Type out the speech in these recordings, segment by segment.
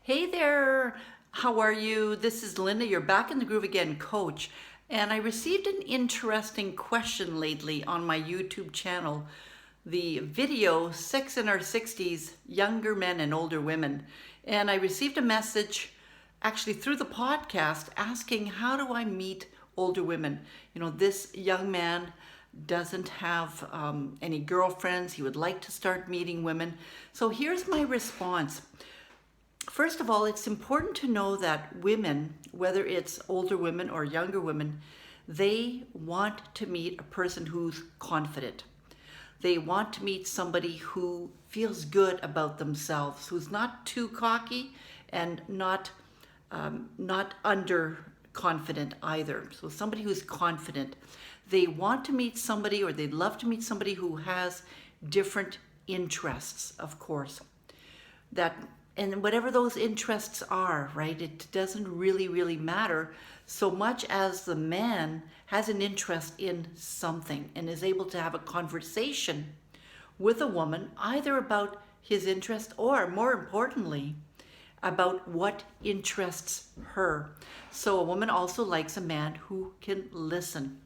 Hey there, how are you? This is Linda, you're back in the groove again, coach. And I received an interesting question lately on my YouTube channel. The video, Sex in Our 60s, Younger Men and Older Women. And I received a message actually through the podcast asking, how do I meet older women? This young man doesn't have any girlfriends. He would like to start meeting women. So here's my response. First of all, it's important to know that women, whether it's older women or younger women, they want to meet a person who's confident. They want to meet somebody who feels good about themselves, who's not too cocky and not underconfident either. So somebody who's confident. They want to meet somebody, or they'd love to meet somebody who has different interests, of course. And whatever those interests are, right, it doesn't really matter so much as the man has an interest in something and is able to have a conversation with a woman either about his interest or, more importantly, about what interests her. So a woman also likes a man who can listen.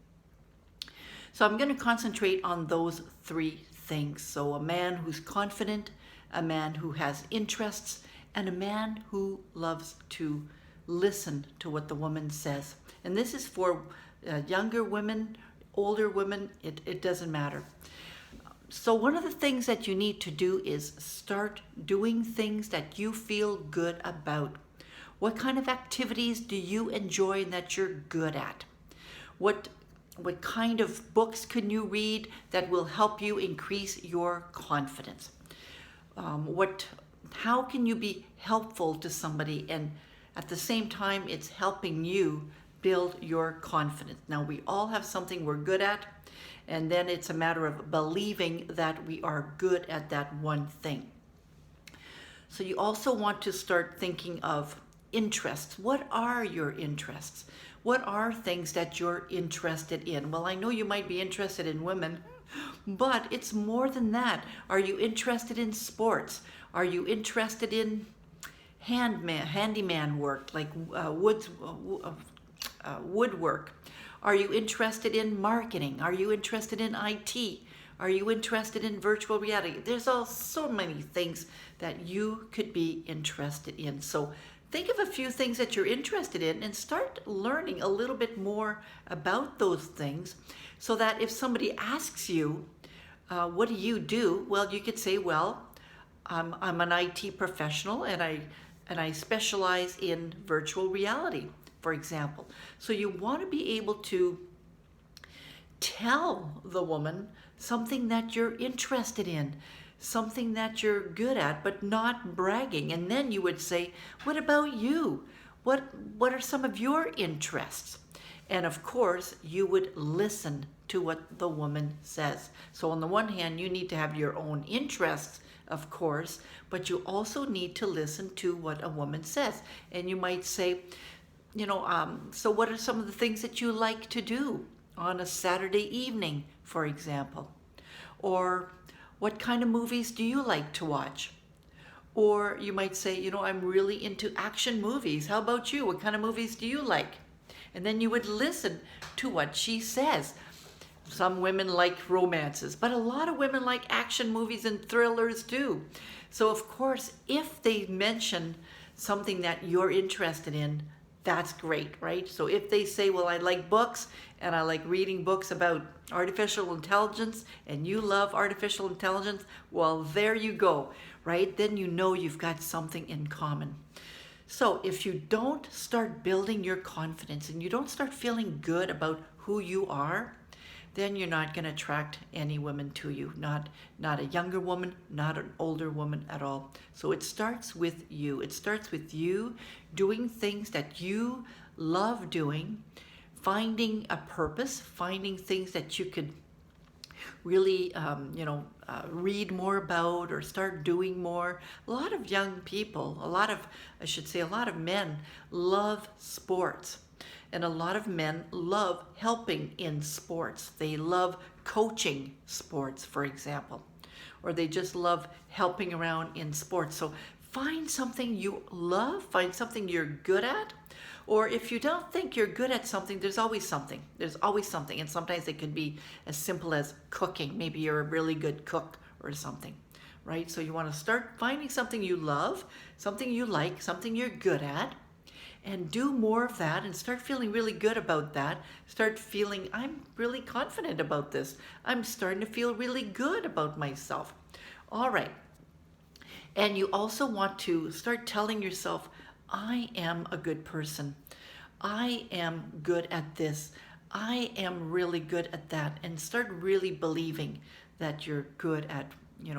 So I'm going to concentrate on those three things. So a man who's confident, a man who has interests, and a man who loves to listen to what the woman says. And this is for younger women, older women, it doesn't matter. So one of the things that you need to do is start doing things that you feel good about. What kind of activities do you enjoy and that you're good at? What kind of books can you read that will help you increase your confidence? How can you be helpful to somebody, and at the same time it's helping you build your confidence? Now, we all have something we're good at, and then it's a matter of believing that we are good at that one thing. So you also want to start thinking of interests. What are your interests? What are things that you're interested in? Well, I know you might be interested in women, but it's more than that. Are you interested in sports? Are you interested in handyman work, like woodwork? Are you interested in marketing? Are you interested in IT? Are you interested in virtual reality? There's so many things that you could be interested in. So think of a few things that you're interested in and start learning a little bit more about those things, so that if somebody asks you, what do you do? Well, you could say, well, I'm an IT professional and I specialize in virtual reality, for example. So you want to be able to tell the woman something that you're interested in, something that you're good at, but not bragging. And then you would say, what about you? What are some of your interests? And of course, you would listen to what the woman says. So on the one hand, you need to have your own interests, of course, but you also need to listen to what a woman says. And you might say, so what are some of the things that you like to do on a Saturday evening, for example? Or what kind of movies do you like to watch? Or you might say, I'm really into action movies. How about you? What kind of movies do you like? And then you would listen to what she says. Some women like romances, but a lot of women like action movies and thrillers too. So of course, if they mention something that you're interested in, that's great, right? So if they say, well, I like books and I like reading books about artificial intelligence, and you love artificial intelligence, well, there you go, right? Then you know you've got something in common. So if you don't start building your confidence and you don't start feeling good about who you are, then you're not going to attract any women to you. Not a younger woman, not an older woman at all. So it starts with you. It starts with you doing things that you love doing, finding a purpose, finding things that you could really, read more about or start doing more. A lot of young people, a lot of men love sports. And a lot of men love helping in sports. They love coaching sports, for example, or they just love helping around in sports. So find something you love, find something you're good at. Or if you don't think you're good at something, there's always something. There's always something. And sometimes it could be as simple as cooking. Maybe you're a really good cook or something, right? So you want to start finding something you love, something you like, something you're good at, and do more of that and start feeling really good about that. Start feeling, I'm really confident about this. I'm starting to feel really good about myself. All right. And you also want to start telling yourself, I am a good person. I am good at this. I am really good at that. And start really believing that you're good at,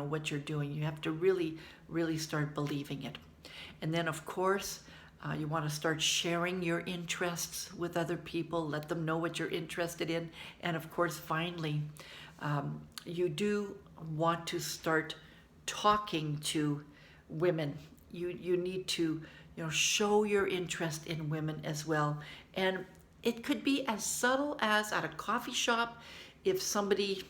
what you're doing. You have to really, really start believing it. And then, of course, you want to start sharing your interests with other people. Let them know what you're interested in. And of course, finally, you do want to start talking to women. You need to show your interest in women as well. And it could be as subtle as at a coffee shop. If somebody,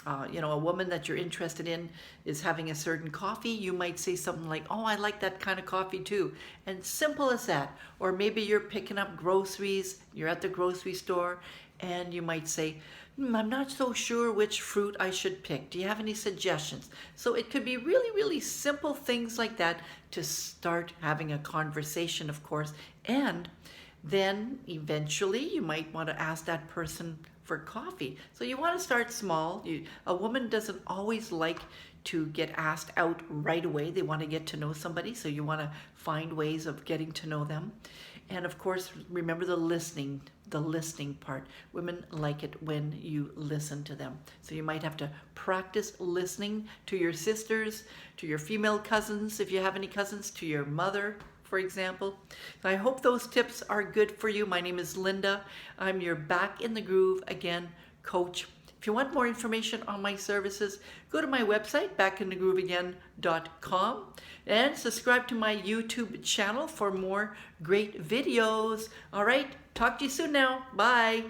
a woman that you're interested in is having a certain coffee, you might say something like, oh, I like that kind of coffee too. And simple as that. Or maybe you're picking up groceries, you're at the grocery store, and you might say, I'm not so sure which fruit I should pick. Do you have any suggestions? So it could be really, really simple things like that to start having a conversation, of course. And then eventually you might want to ask that person for coffee. So you want to start small. A woman doesn't always like to get asked out right away. They want to get to know somebody. So you want to find ways of getting to know them. And of course, remember the listening part. Women like it when you listen to them. So you might have to practice listening to your sisters, to your female cousins, if you have any cousins, to your mother, for example. I hope those tips are good for you. My name is Linda. I'm your Back in the Groove Again coach. If you want more information on my services, go to my website, backinthegrooveagain.com, and subscribe to my YouTube channel for more great videos. All right, talk to you soon now. Bye.